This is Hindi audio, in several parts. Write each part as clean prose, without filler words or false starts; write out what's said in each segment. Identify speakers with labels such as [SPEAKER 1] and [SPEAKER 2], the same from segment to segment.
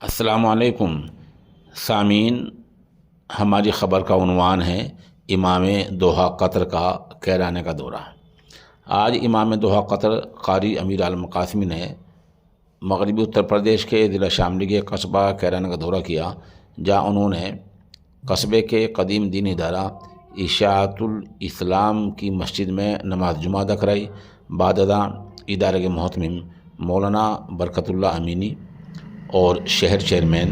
[SPEAKER 1] अस्सलामुअलैकुम सामीन। हमारी ख़बर का उन्वान है इमाम दोहा कतर का कैराने का दौरा। आज इमाम दोहा कतर कारी अमीर आलम कासमी ने मगरबी उत्तर प्रदेश के ज़िला शामली के कस्बा कैराने का दौरा किया, जहाँ उन्होंने कस्बे के कदीम दीन इदारा इशाअतुल इस्लाम की मस्जिद में नमाज जुमा अदा कराई। बाद अदा इदारे के मोहतमिम मौलाना बरकतुल्लाह अमीनी और शहर चेयरमैन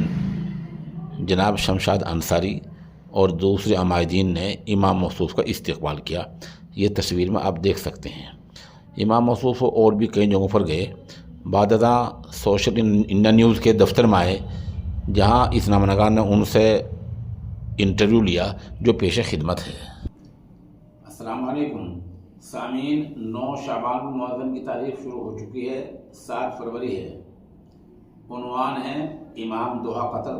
[SPEAKER 1] जनाब शमशाद अंसारी और दूसरे अमायदीन ने इमाम मौसूफ़ का इस्तकबाल किया। ये तस्वीर में आप देख सकते हैं। इमाम मौसूफ़ और भी कई जगहों पर गए। बाददा सोशल इंडिया न्यूज़ के दफ्तर में आए, जहाँ इस नामनगार ने उनसे इंटरव्यू लिया जो पेश खिदमत है। अस्सलाम वालेकुम सामीन। 9 शाबान मुअज़्ज़म की तारीख शुरू हो चुकी है, 7 फरवरी है। उन्वान है इमाम दोहा कतर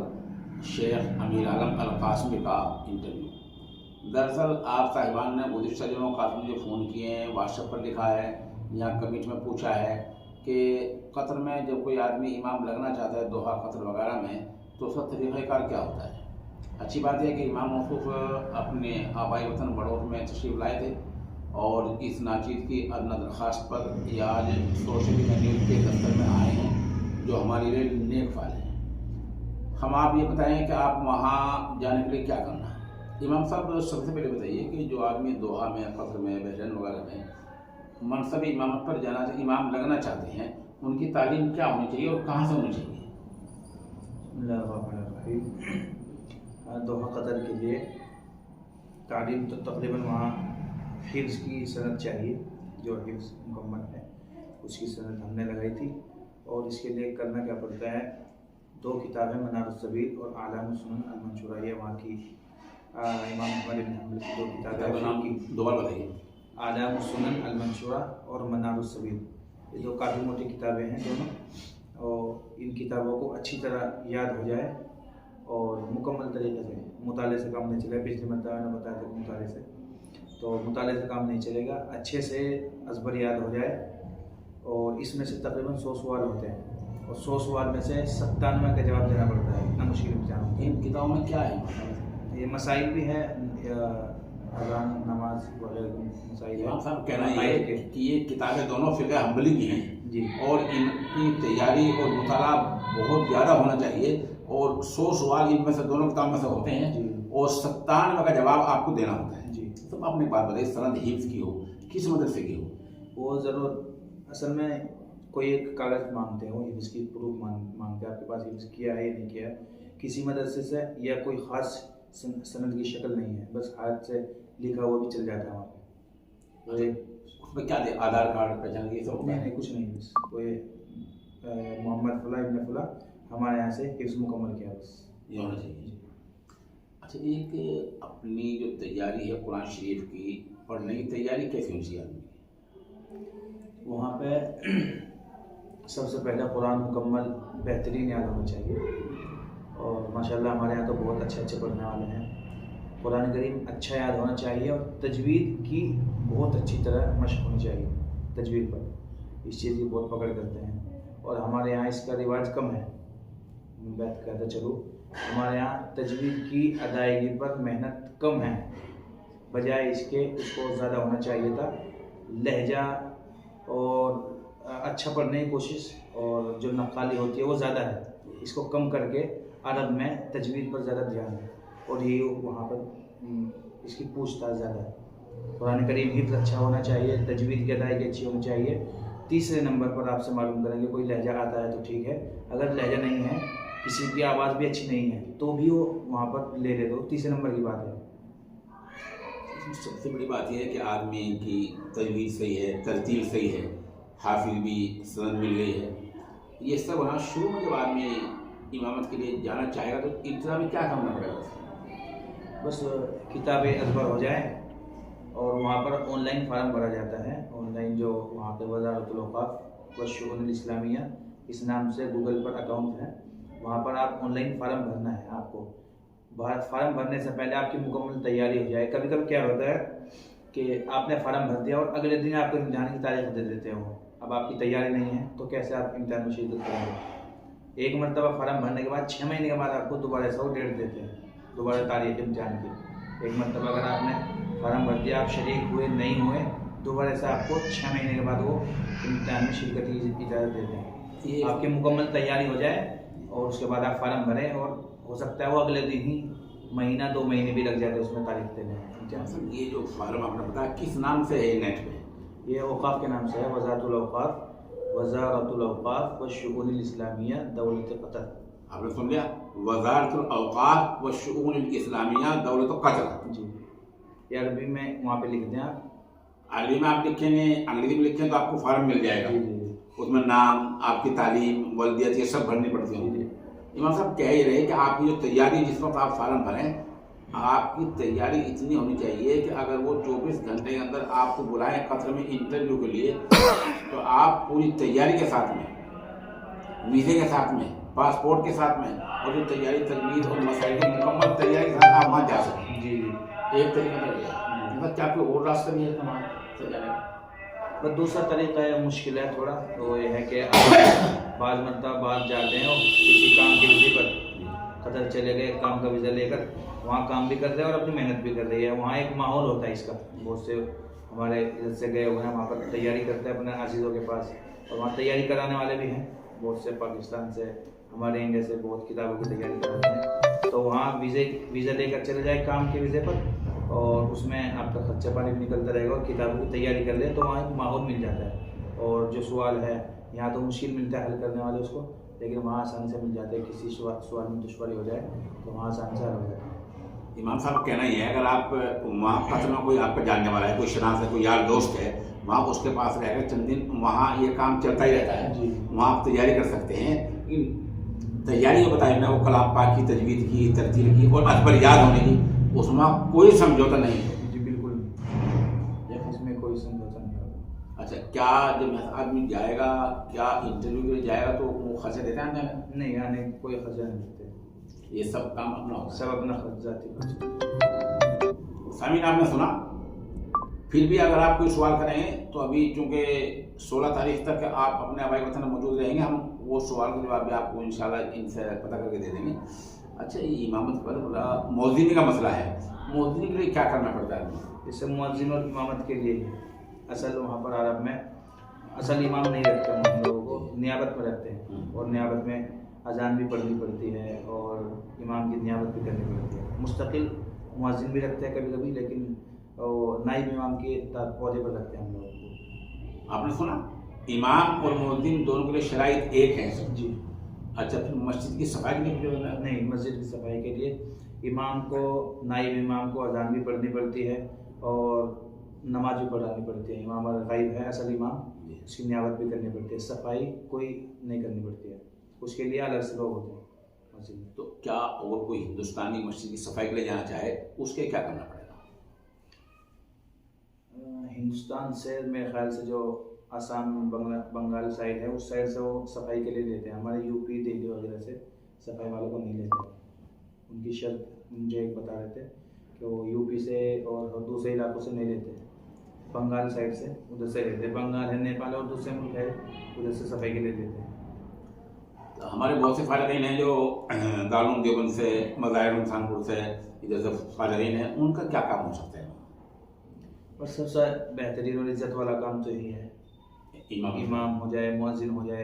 [SPEAKER 1] शेख अमीर आलम अल कासमी का इंटरव्यू। दरअसल आप साहिबान ने गुज़िश्ता दिनों काफ़ी मुझे फ़ोन किए हैं, व्हाट्सएप पर लिखा है, यहाँ कमेंट में पूछा है कि कतर में जब कोई आदमी इमाम लगना चाहता है दोहा कतर वगैरह में, तो उसका तरीक़ाकार क्या होता है। अच्छी बात है कि इमाम मौसूफ़ अपने आबाई वतन बड़ौत में तशरीफ़ लाए थे और इस नाचीज़ की अदना दरख्वास्त पर या आज सोशल मीडिया न्यूज़ के दफ्तर में आए हैं, जो हमारे लिए नेक वाले हैं। हम आप ये बताएं कि आप वहाँ जाने के लिए क्या करना है। इमाम साहब सबसे पहले बताइए कि जो आदमी दोहा में, कतर में, बहरैन वगैरह में मनसब इमामत पर जाना, इमाम लगना चाहते हैं, उनकी तालीम क्या होनी चाहिए और कहाँ से होनी चाहिए।
[SPEAKER 2] दोहा कतर के लिए तालीम तो तकरीबन वहाँ हिफ्ज़ की सनद चाहिए, जो हिफ्ज़ मुकम्मल है उसकी सनद हमने लगाई थी। और इसके लिए करना क्या पड़ता है, 2 किताबें मनारुस सबील और आलाम सुनन अल मंशूरा, ये वहाँ की इमाम अहमद इब्न हंबल की 2 किताबें नाम की।
[SPEAKER 1] दोबारा बताइए।
[SPEAKER 2] आलाम सुनन अल मंशूरा और मनारुस सबील, ये 2 काफ़ी मोटी किताबें हैं दोनों, और इन किताबों को अच्छी तरह याद हो जाए और मुकम्मल तरीके से, मुताले से काम नहीं चलेगा। पिछले मरतबा मैंने बताया था मुताले से, तो मुताले से काम नहीं चलेगा, अच्छे से अज़बर याद हो जाए। और इसमें से तकरीबन 100 सवाल होते हैं और 100 सवाल में से 97 का जवाब देना पड़ता है। इतना मुश्किल इम्तिहान।
[SPEAKER 1] इन किताबों में क्या है,
[SPEAKER 2] ये मसाइल भी है, अज़ान नमाज वगैरह मसाइल है।
[SPEAKER 1] साहब कहना ये कि ये किताबें दोनों फ़िक़्ह हम्बली की हैं
[SPEAKER 2] जी,
[SPEAKER 1] और इनकी तैयारी और मुताला बहुत ज़्यादा होना चाहिए और 100 सवाल इनमें से दोनों किताब में से होते हैं
[SPEAKER 2] जी,
[SPEAKER 1] और 97 का जवाब आपको देना होता है
[SPEAKER 2] जी।
[SPEAKER 1] तो आपने एक बात बताई, सनद हिफ्ज़ की हो, किस मदरसे की हो।
[SPEAKER 2] वो ज़रूर असल में कोई एक कागज़ मांगते हो, इसकी प्रूफ मांगते हैं आपके पास हिफ्ज़ किया है या नहीं किया है, किसी मदरसे से, या कोई ख़ास सनद की शक्ल नहीं है, बस हाथ से लिखा हुआ भी चल जाता है वहाँ पे।
[SPEAKER 1] उसमें क्या दे, आधार कार्ड, पहचान ये सब?
[SPEAKER 2] नहीं, कुछ नहीं, बस कोई मोहम्मद फला इब्न फला हमारे यहाँ से हिफ्ज़ मुकम्मल किया, बस
[SPEAKER 1] ये होना चाहिए। अच्छा, एक अपनी जो तैयारी है कुरान शरीफ की पढ़ने की तैयारी कैसे होनी चाहिए आदमी?
[SPEAKER 2] वहाँ पे सबसे पहले कुरान मुकम्मल बेहतरीन याद होना चाहिए। और माशाल्लाह हमारे यहाँ तो बहुत अच्छे अच्छे पढ़ने वाले हैं। कुरान करीम अच्छा याद होना चाहिए और तजवीद की बहुत अच्छी तरह मशक़ होनी चाहिए। तजवीद पर इस चीज़ की बहुत पकड़ करते हैं और हमारे यहाँ इसका रिवाज कम है। मैं बात कहता चलूँ, हमारे यहाँ तजवीद की अदायगी पर मेहनत कम है, बजाय इसके उसको ज़्यादा होना चाहिए था। लहजा और अच्छा पढ़ने की कोशिश और जो नक़ाली होती है वो ज़्यादा है, इसको कम करके अरब में तजवीद पर ज़्यादा ध्यान है और ये वहाँ पर इसकी पूछताछ ज़्यादा है। कुरान करीम हिफ्ज़ अच्छा होना चाहिए, तजवीद की अदायगी अच्छी होनी चाहिए। तीसरे नंबर पर आपसे मालूम करेंगे, कोई लहजा आता है तो ठीक है, अगर लहजा नहीं है, किसी की आवाज़ भी अच्छी नहीं है, तो भी वो वहाँ पर ले दो, तीसरे नंबर की बात है।
[SPEAKER 1] सबसे बड़ी बात यह है कि आदमी की तजवीज़ सही है, तरतीब सही है, हाफिज़ भी सनद मिल गई है। ये सब वहाँ शुरू में जब आदमी इमामत के लिए जाना चाहेगा तो इब्तिदा में क्या करना पड़ेगा?
[SPEAKER 2] बस किताबें अज़बर हो जाए और वहाँ पर ऑनलाइन फार्म भरा जाता है। ऑनलाइन जो वहाँ पे वज़ारतुल औक़ाफ़ व शुऊनुल इस्लामिया इस नाम से गूगल पर अकाउंट है, वहाँ पर आप ऑनलाइन फार्म भरना है। आपको फार्म भरने से पहले आपकी मुकम्मल तैयारी हो जाए। कभी कभी क्या होता है कि आपने फार्म भर दिया और अगले दिन आपको इम्तिहान की तारीख दे देते हो, अब आपकी तैयारी नहीं है तो कैसे आप इम्तिहान में शिरकत करेंगे। एक मरतबा फार्म भरने के बाद 6 महीने के बाद आपको दोबारा से वो डेट देते हैं, दोबारा तारीख इम्तिहान की। एक मरतबा अगर आपने फार्म भर दिया, आप शरीक हुए नहीं हुए, दोबारा से आपको 6 महीने के बाद वो इम्तिहान में शिरकत की इजाज़त देते हैं। आपकी मुकम्मल तैयारी हो जाए और उसके बाद आप फार्म भरें, और हो सकता है वो अगले दिन ही महीना 2 महीने भी लग जाते उसमें तारीख देने में।
[SPEAKER 1] ये जो फार्म आपने बताया किस नाम से है नेट पे?
[SPEAKER 2] ये औक़ाफ़ के नाम से है, वज़ारतुल औक़ाफ़ व शुऊनुल इस्लामिया दौलत कतर।
[SPEAKER 1] आपने सुन लिया, वज़ारतुल औक़ाफ़ व शुऊनुल इस्लामिया दौलत कतर।
[SPEAKER 2] जी, ये अरबी में वहाँ पे लिख दें आप।
[SPEAKER 1] अरबी में आप लिखेंगे, अंग्रेजी में लिखेंगे तो आपको फार्म मिल जाएगा। उसमें नाम, आपकी तालीम, वल्दियत, ये सब भरनी पड़ती होंगी। इमाम साहब कह ही रहे कि आपकी जो तैयारी, जिस वक्त आप फार्म भरें, आपकी तैयारी इतनी होनी चाहिए कि अगर वो 24 घंटे के अंदर आपको बुलाएं कतर में इंटरव्यू के लिए, तो आप पूरी तैयारी के साथ में, वीज़े के साथ में, पासपोर्ट के साथ में, और जो तैयारी तजवीज़ और मसाइल की मुकम्मल तैयारी के साथ आप वहाँ जा सकें। जी, एक तरीका तो यह है। मतलब क्या कोई और रास्ता नहीं है हमारे से जाने का?
[SPEAKER 2] बस दूसरा तरीका है, मुश्किल है थोड़ा, तो ये है कि बाज़ मरतबा बाहर जाते हैं और किसी काम के विज़े पर कतर चले गए, काम का वीज़ा लेकर वहाँ काम भी कर रहे हैं और अपनी मेहनत भी कर रही है। वहाँ एक माहौल होता है इसका, बहुत से हमारे इधर से गए हुए हैं, वहाँ पर तैयारी करते हैं अपने अजीज़ों के पास, और वहाँ तैयारी कराने वाले भी हैं बहुत से, पाकिस्तान से, हमारे इंडिया से बहुत किताबों की तैयारी कराते हैं। तो वहाँ वीज़ा लेकर चले जाए काम के वीज़े पर, और उसमें आपका खर्चा पानी भी निकलता रहेगा और किताबों की तैयारी कर ले, तो वहाँ एक माहौल मिल जाता है। और जो सवाल है यहाँ तो मुश्किल मिलता है हल करने वाले उसको, लेकिन वहाँ आसानी से मिल जाते हैं। किसी सवाल में दुश्वारी हो जाए तो वहाँ आसानी से हल हो जाता है।
[SPEAKER 1] इमाम साहब कहना ही है, अगर आप वहाँ कतर में कोई आपका जानने वाला है, कोई शनाख्त है, कोई यार दोस्त है, वहाँ उसके पास रहकर चंद दिन वहाँ ये काम चलता ही रहता है जी, वहाँ आप तैयारी कर सकते हैं। तैयारी बताई ना, वो कलाम पाक की, तजवीद की, तरतील की और अकबर याद होने की, उसमें कोई समझौता नहीं है।
[SPEAKER 2] जी बिल्कुल, इसमें कोई समझौता नहीं होगा।
[SPEAKER 1] अच्छा, क्या जब आदमी जाएगा, क्या इंटरव्यू के लिए जाएगा तो वो खर्चा देते हैं आने?
[SPEAKER 2] नहीं, आने कोई खर्चा नहीं देते,
[SPEAKER 1] ये सब काम अपना होगा,
[SPEAKER 2] सब अपना खर्चा।
[SPEAKER 1] सामीन आपने सुना। फिर भी अगर आप कोई सवाल करेंगे तो अभी चूँकि 16 तारीख तक आप अपने आबाई वतन में मौजूद रहेंगे, हम वो सवाल के जवाब भी आपको इंशाल्लाह इनसे पता करके दे देंगे। अच्छा, ये इमामत पर मौज़िनी का मसला है, मौज़िनी के लिए क्या करना पड़ता है?
[SPEAKER 2] जैसे मुअज्जिन और इमामत के लिए असल वहाँ पर अरब में असल इमाम नहीं रखते हैं, हम लोगों को नियाबत में रखते हैं, और नियाबत में अजान भी पढ़नी पड़ती है और इमाम की नियाबत भी करनी पड़ती है। मुस्तकिल मुअज्जिन भी रखते हैं कभी कभी, लेकिन नाइब इमाम के पौधे पर रखते हैं हम लोगों को।
[SPEAKER 1] आपने सुना, इमाम और मुअज्जिन दोनों के लिए शराइत एक है
[SPEAKER 2] जी।
[SPEAKER 1] अच्छा, फिर मस्जिद की सफाई के लिए
[SPEAKER 2] नहीं, मस्जिद की सफाई के लिए इमाम को, नाइब इमाम को अजान भी पढ़नी पड़ती है और नमाज भी पढ़ानी पड़ती है। इमाम अगर गायब है असल इमाम, उसकी नियाबत भी करनी पड़ती है, सफाई कोई नहीं करनी पड़ती है, उसके लिए अलग से लोग होते हैं मस्जिद में।
[SPEAKER 1] तो क्या और कोई हिंदुस्तानी मस्जिद की सफाई के लिए जाना चाहे उसके क्या करना पड़ेगा?
[SPEAKER 2] हिंदुस्तान से मेरे ख्याल से जो आसाम बंगाल साइड है, उस साइड से वो सफाई के लिए लेते हैं। हमारे यूपी दिल्ली वगैरह से सफाई वालों को नहीं लेते। उनकी शर्त मुझे एक बता रहे थे कि वो यूपी से और दूसरे इलाकों से नहीं लेते, बंगाल साइड से उधर से लेते। बंगाल है, नेपाल और दूसरे मुल्क है, उधर से सफाई के लिए लेते हैं।
[SPEAKER 1] तो हमारे बहुत से फ़ारिग़ीन हैं जो दारुल देवबंद से, मज़ाहिर इंसानपुर से, इधर से फ़ारिग़ीन हैं, उनका क्या काम हो सकता है?
[SPEAKER 2] और सबसे बेहतरीन और इज़्ज़त वाला काम तो यही है, इमाम हो जाए, मुअज्जिन हो जाए।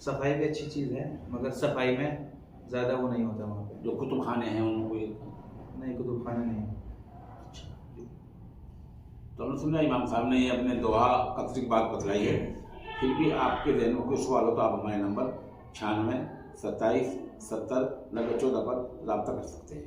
[SPEAKER 2] सफाई भी अच्छी चीज़ है, मगर सफाई में ज़्यादा वो नहीं होता वहाँ पे।
[SPEAKER 1] जो कुतुब खाने हैं उनको
[SPEAKER 2] नहीं, कुतुब खाने नहीं।
[SPEAKER 1] तो हमने सुना इमाम साहब ने ये अपने दोहा कतरी की बात बतलाई है। फिर भी आपके जहन में कोई सवाल हो तो आप हमारे नंबर 96 27 70 90 14 पर रब्ता कर सकते हैं।